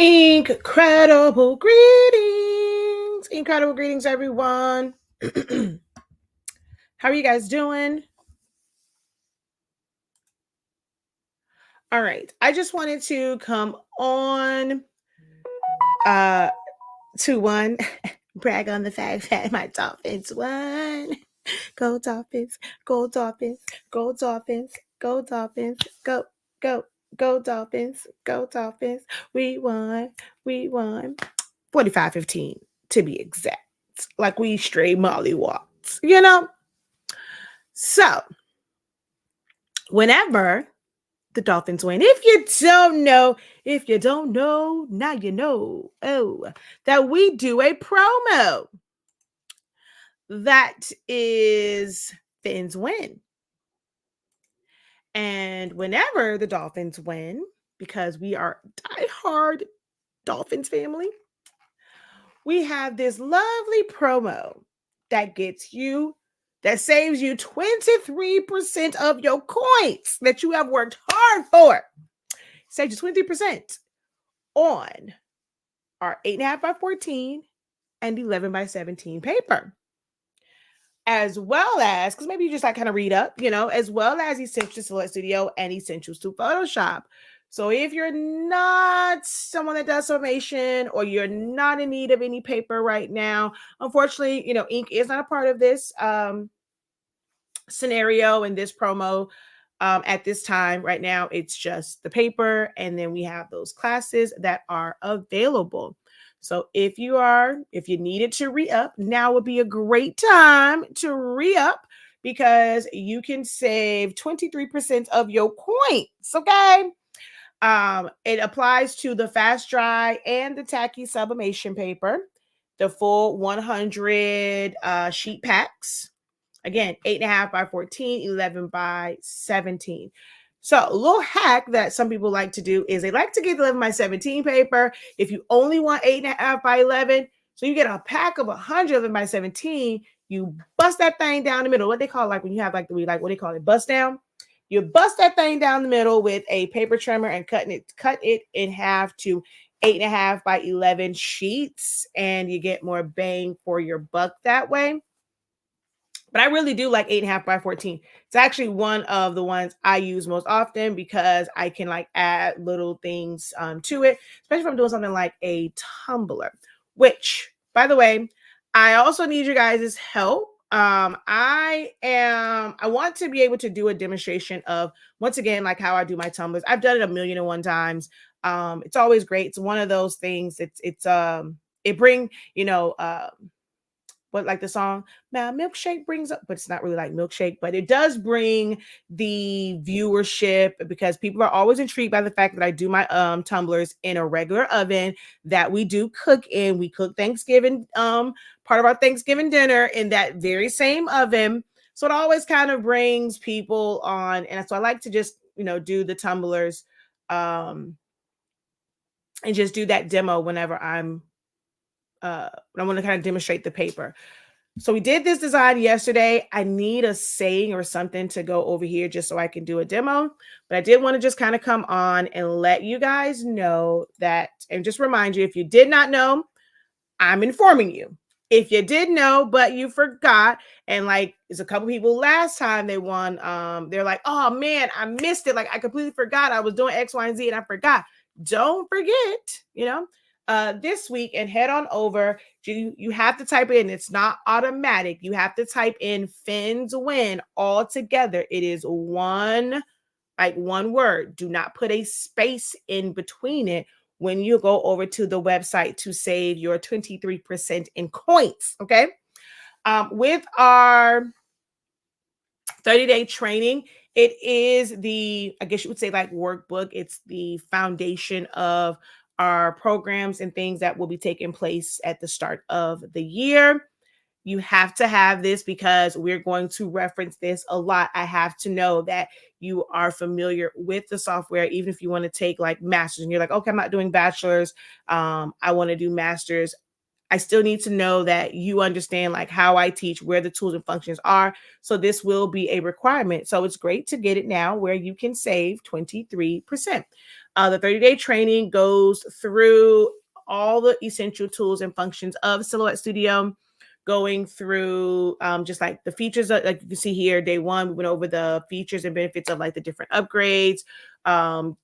Incredible greetings. Incredible greetings, everyone. How are you guys doing? All right. I just wanted to come on uh to one brag on the fact that my Dolphins won. Go Dolphins, go Dolphins, go Dolphins, go Dolphins, go, go, go Dolphins, go Dolphins. We won. 45-15 to be exact. Like we straight mollywops, So, whenever the Dolphins win, if you don't know, now you know. Oh, that we do a promo. That is Fins win. And whenever the Dolphins win, because we are diehard Dolphins family, we have this lovely promo that saves you 23% of your coins that you have worked hard for. Saves you 23% on our 8.5x14 and 11x17 paper. As well as, because maybe you just like kind of read up, as well as Essentials to Select Studio and Essentials to Photoshop. So if you're not someone that does summation or you're not in need of any paper right now, unfortunately, ink is not a part of this scenario in this promo. At this time right now, it's just the paper, and then we have those classes that are available. So if you needed to re-up, now would be a great time to re-up because you can save 23% of your coins. Okay. It applies to the fast dry and the tacky sublimation paper, the full 100 sheet packs. Again, 8.5x14, 11x17. So a little hack that some people like to do is they like to get 11x17 paper. If you only want 8.5x11, so you get a pack of 100 11x17, you bust that thing down the middle. What they call like when you have what do you call it? Bust down. You bust that thing down the middle with a paper trimmer and cut it in half to 8.5x11 sheets, and you get more bang for your buck that way. But I really do like 8.5x14. It's actually one of the ones I use most often because I can add little things to it, especially if I'm doing something like a tumbler, which, by the way, I also need you guys' help. I want to be able to do a demonstration of, once again, like how I do my tumblers. I've done it 1,000,001 times. It's always great. It's one of those things. It bring, what like the song now milkshake brings up, but it's not really like milkshake, but it does bring the viewership because people are always intrigued by the fact that I do my tumblers in a regular oven that we do cook in. We cook Thanksgiving, part of our Thanksgiving dinner in that very same oven. So it always kind of brings people on. And so I like to just, do the tumblers and just do that demo whenever I want to kind of demonstrate the paper. So we did this design yesterday. I need a saying or something to go over here just so I can do a demo. But I did want to just kind of come on and let you guys know that, and just remind you, if you did not know, I'm informing you. If you did know, but you forgot, and there's a couple people last time they won, they're like, oh man, I missed it. I completely forgot I was doing X, Y, and Z and I forgot. Don't forget, this week and head on over. You have to type it in. It's not automatic. You have to type in Fins Win all together. It is one word. Do not put a space in between it when you go over to the website to save your 23% in coins. Okay. With our 30-day training, it is I guess you would say workbook. It's the foundation of our programs and things that will be taking place at the start of the year. You have to have this because we're going to reference this a lot. I have to know that you are familiar with the software, even if you want to take masters and you're like, okay, I'm not doing bachelor's. I want to do master's. I still need to know that you understand like how I teach, where the tools and functions are. So this will be a requirement. So it's great to get it now where you can save 23%. The 30-day training goes through all the essential tools and functions of Silhouette Studio, going through just like the features like you can see here. Day one, we went over the features and benefits of like the different upgrades,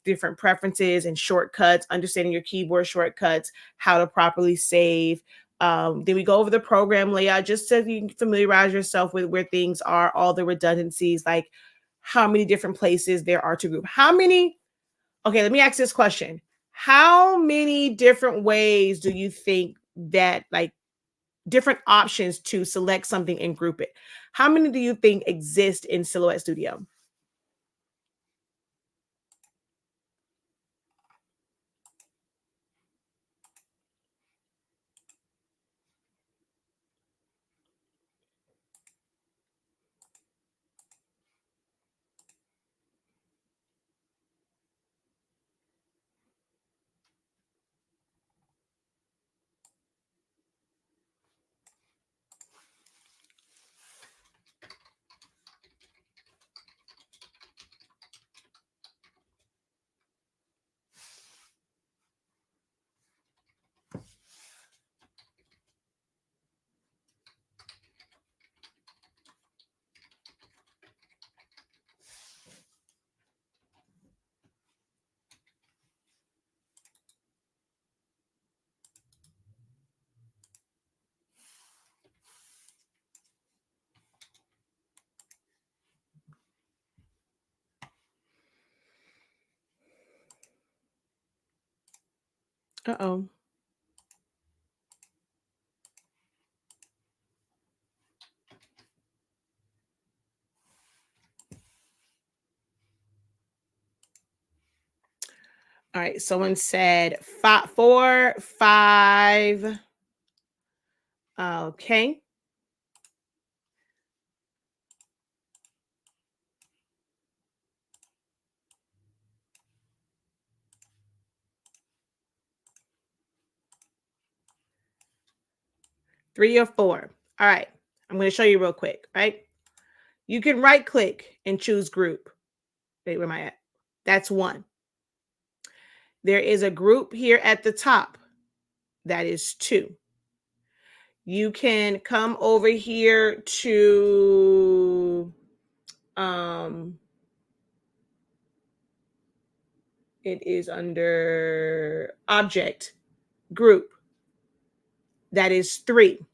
different preferences and shortcuts, understanding your keyboard shortcuts, how to properly save. Then we go over the program layout just so you can familiarize yourself with where things are, all the redundancies, like how many different places there are to group. Okay, let me ask this question. How many different ways do you think that like different options to select something and group it? How many do you think exist in Silhouette Studio? Uh-oh. All right, someone said 4, 5. Okay. 3 or 4. All right. I'm going to show you real quick, right? You can right click and choose group. Wait, where am I at? That's 1. There is a group here at the top. That is 2. You can come over here to it is under object group. That is 3.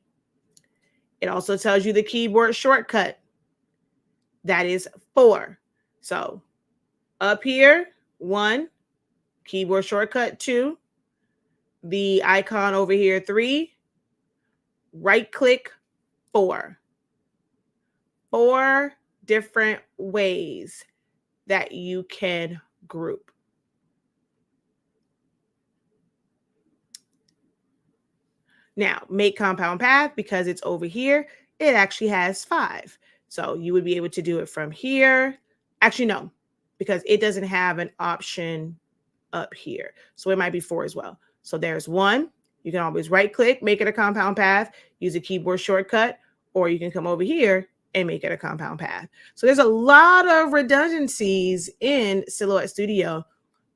It also tells you the keyboard shortcut. That is 4. So up here, 1, keyboard shortcut 2, the icon over here 3, right click 4. 4 different ways that you can group. Now, make compound path, because it's over here, it actually has 5. So you would be able to do it from here. Actually, no, because it doesn't have an option up here. So it might be 4 as well. So there's 1. You can always right click, make it a compound path, use a keyboard shortcut, or you can come over here and make it a compound path. So there's a lot of redundancies in Silhouette Studio.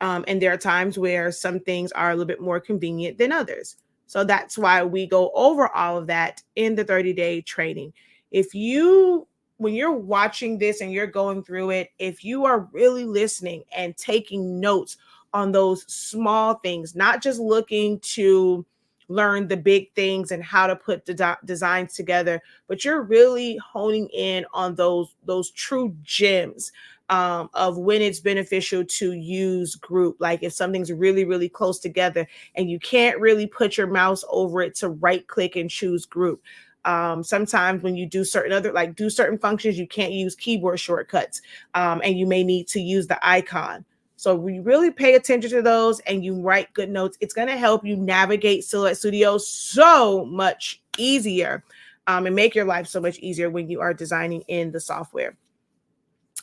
And there are times where some things are a little bit more convenient than others. So that's why we go over all of that in the 30-day training. When you're watching this and you're going through it, if you are really listening and taking notes on those small things, not just looking to learn the big things and how to put the designs together, but you're really honing in on those true gems of when it's beneficial to use group. Like if something's really, really close together and you can't really put your mouse over it to right click and choose group. Sometimes when you do certain functions, you can't use keyboard shortcuts, and you may need to use the icon. So we really pay attention to those and you write good notes. It's going to help you navigate Silhouette Studio so much easier, and make your life so much easier when you are designing in the software.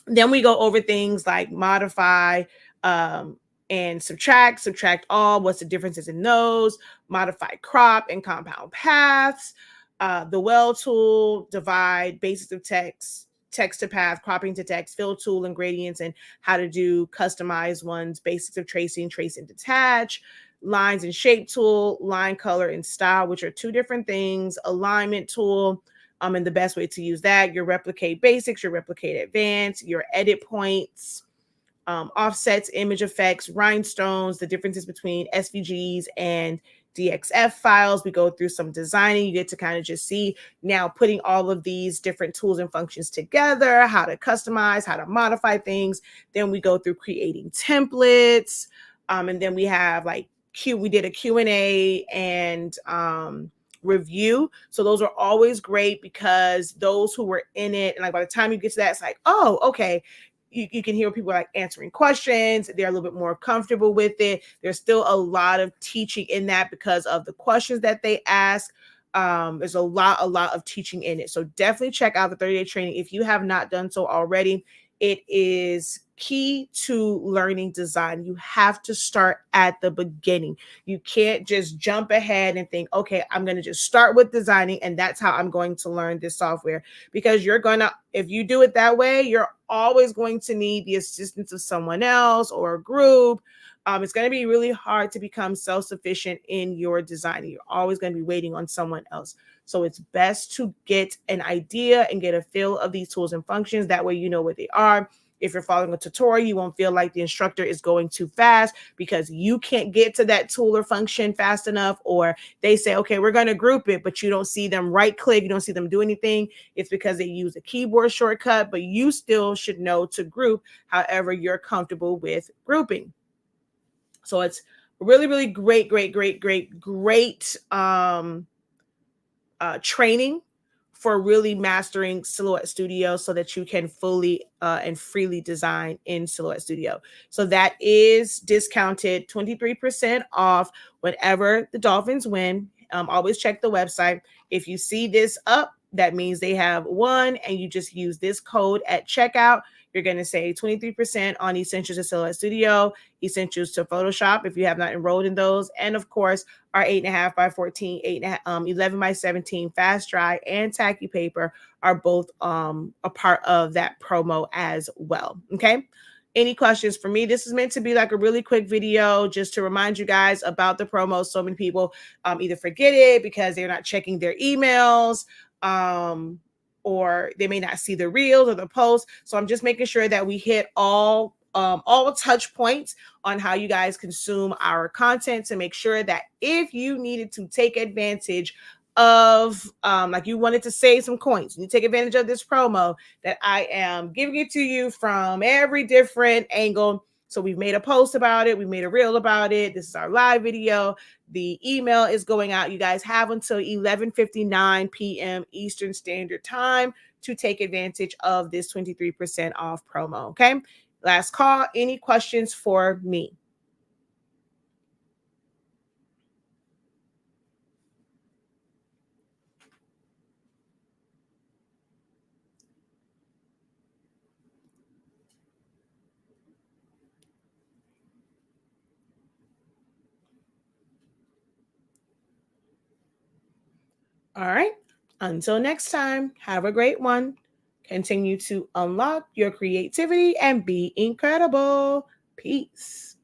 Then we go over things like modify, and subtract all, what's the differences in those, modify crop and compound paths, the well tool, divide, basics of text to path, cropping to text, fill tool, ingredients, and how to do customized ones, basics of tracing, trace and detach, lines and shape tool, line color and style, which are two different things, alignment tool, and the best way to use that, your replicate basics, your replicate advanced, your edit points, offsets, image effects, rhinestones, the differences between SVGs and DXF files. We go through some designing. You get to kind of just see now putting all of these different tools and functions together, how to customize, how to modify things. Then we go through creating templates. And then we have like we did a Q&A and review. So those are always great because those who were in it, and like by the time you get to that, it's like, oh, okay, you can hear people like answering questions. They're a little bit more comfortable with it. There's still a lot of teaching in that because of the questions that they ask. There's a lot of teaching in it. So definitely check out the 30-day training if you have not done so already. It is key to learning design. You have to start at the beginning. You can't just jump ahead and think, okay, I'm going to just start with designing and that's how I'm going to learn this software. Because you're going to, if you do it that way, you're always going to need the assistance of someone else or a group. It's going to be really hard to become self-sufficient in your designing. You're always going to be waiting on someone else. So it's best to get an idea and get a feel of these tools and functions. That way you know what they are. If you're following a tutorial, you won't feel like the instructor is going too fast because you can't get to that tool or function fast enough, or they say, okay, we're going to group it, but you don't see them right click, you don't see them do anything. It's because they use a keyboard shortcut, but you still should know to group however you're comfortable with grouping. So it's really, really great training for really mastering Silhouette Studio so that you can fully and freely design in Silhouette Studio. So that is discounted 23% off whenever the Dolphins win. Always check the website. If you see this up, that means they have won and you just use this code at checkout. You're going to save 23% on Essentials to Silhouette Studio, Essentials to Photoshop if you have not enrolled in those, and of course, our 8.5 by 14, 11 by 17 fast dry and tacky paper are both a part of that promo as well. Okay. Any questions for me? This is meant to be like a really quick video just to remind you guys about the promo. So many people either forget it because they're not checking their emails, or they may not see the reels or the posts. So I'm just making sure that we hit all touch points on how you guys consume our content to make sure that if you needed to take advantage of like you wanted to save some coins, you take advantage of this promo, that I am giving it to you from every different angle. So we've made a post about it, we made a reel about it, this is our live video, the email is going out. You guys have until 11:59 p.m. Eastern Standard Time to take advantage of this 23% off promo. Okay, last call. Any questions for me? All right. Until next time, have a great one. Continue to unlock your creativity and be incredible. Peace.